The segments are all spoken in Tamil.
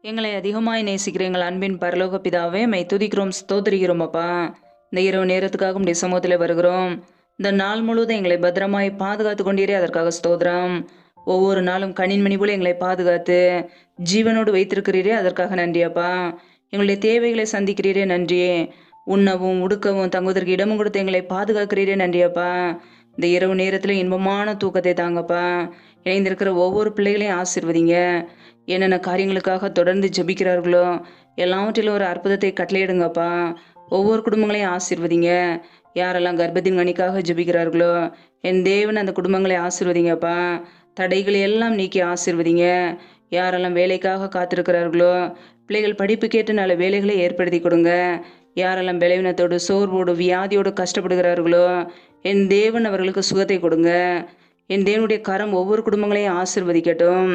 எங்களை அதிகமாய் நேசிக்கிற எங்கள் அன்பின் பரலோக பிதாவே, மை துதிக்கிறோம், ஸ்தோத்திரிக்கிறோம் அப்பா. இந்த இரவு நேரத்துக்காக உடைய சமூகத்தில் வருகிறோம். இந்த நாள் முழுவதும் எங்களை பத்திரமாய் பாதுகாத்து கொண்டீரே, அதற்காக ஸ்தோத்திரம். ஒவ்வொரு நாளும் கண்ணின்மணி போல எங்களை பாதுகாத்து ஜீவனோடு வைத்திருக்கிறீரே, அதற்காக நன்றி அப்பா. எங்களுடைய தேவைகளை சந்திக்கிறீரே, நன்றியே. உண்ணவும் உடுக்கவும் தங்குவதற்கு இடமும் கொடுத்து எங்களை பாதுகாக்கிறீரே, நன்றி அப்பா. இந்த இரவு நேரத்தில் இன்பமான தூக்கத்தை தாங்கப்பா. இணைந்திருக்கிற ஒவ்வொரு பிள்ளைகளையும் ஆசீர்வதிங்க. என்னென்ன காரியங்களுக்காக தொடர்ந்து ஜெபிக்கிறார்களோ எல்லாவற்றிலும் ஒரு அற்புதத்தை கட்டளையிடுங்கப்பா. ஒவ்வொரு குடும்பங்களையும் ஆசீர்வதிங்க. யாரெல்லாம் கர்ப்பத்தின் கனிக்காக ஜெபிக்கிறார்களோ என் தேவன் அந்த குடும்பங்களை ஆசீர்வதிங்கப்பா. தடைகளை எல்லாம் நீக்கி ஆசீர்வதிங்க. யாரெல்லாம் வேலைக்காக காத்திருக்கிறார்களோ பிள்ளைகள் படிப்பு கேட்டு நல்ல வேலைகளை ஏற்படுத்தி கொடுங்க. யாரெல்லாம் பலவீனத்தோடு சோர்வோடு வியாதியோடு கஷ்டப்படுகிறார்களோ என் தேவன் அவர்களுக்கு சுகத்தை கொடுங்க. என் தேவனுடைய கரம் ஒவ்வொரு குடும்பங்களையும் ஆசீர்வதிக்கட்டும்.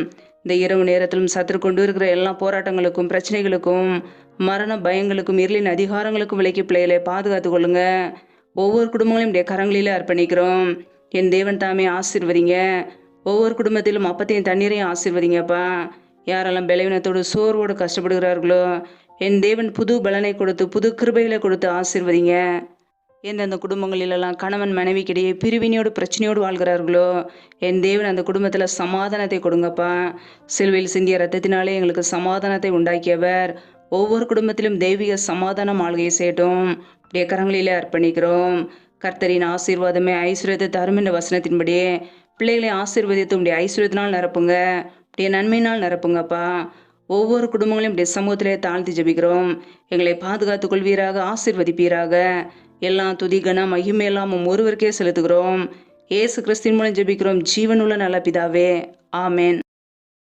இந்த இரவு நேரத்திலும் சத்துரு கொண்டு இருக்கிற எல்லா போராட்டங்களுக்கும் பிரச்சனைகளுக்கும் மரண பயங்களுக்கும் இருளின் அதிகாரங்களுக்கும் விலக்கி பிள்ளைகளை பாதுகாத்து கொள்ளுங்க. ஒவ்வொரு குடும்பங்களையும் உடைய கரங்களிலே அர்ப்பணிக்கிறோம். என் தேவன் தாமே ஆசீர்வதிங்க. ஒவ்வொரு குடும்பத்திலும் அப்பத்தையும் தண்ணீரையும் ஆசீர்வதிங்கப்பா. யாரெல்லாம் பலவீனத்தோடு சோர்வோடு கஷ்டப்படுகிறார்களோ என் தேவன் புது பலனை கொடுத்து புது கிருபைகளை கொடுத்து ஆசீர்வதிங்க. எந்தெந்த குடும்பங்களிலெல்லாம் கணவன் மனைவிக்கிடையே பிரிவினையோடு பிரச்சனையோடு வாழ்கிறார்களோ என் தேவன் அந்த குடும்பத்தில் சமாதானத்தை கொடுங்கப்பா. சிலுவையில் சிந்திய ரத்தத்தினாலே எங்களுக்கு சமாதானத்தை உண்டாக்கியவர். ஒவ்வொரு குடும்பத்திலும் தெய்வீக சமாதானம் ஆளுகையை செய்யட்டும். அப்படியே கரங்களிலே அர்ப்பணிக்கிறோம். கர்த்தரின் ஆசீர்வாதமே ஐஸ்வர்யத்தை தரும் என்ற வசனத்தின்படியே பிள்ளைகளை ஆசீர்வதித்து உடைய ஐஸ்வர்யத்தினால் நிரப்புங்க. அப்படியே நன்மையினால் நிரப்புங்கப்பா. ஒவ்வொரு குடும்பங்களையும் இப்படி சமூகத்திலே தாழ்த்தி ஜெபிக்கிறோம். எங்களை பாதுகாத்துக் கொள்வீராக, ஆசீர்வதிப்பீராக. எல்லாம் துதி கன மகிமையெல்லாம் ஒருவருக்கே செலுத்துகிறோம். இயேசு கிறிஸ்துவின் மூலம் ஜெபிக்கிறோம், ஜீவனுள்ள நல்ல பிதாவே, ஆமேன்.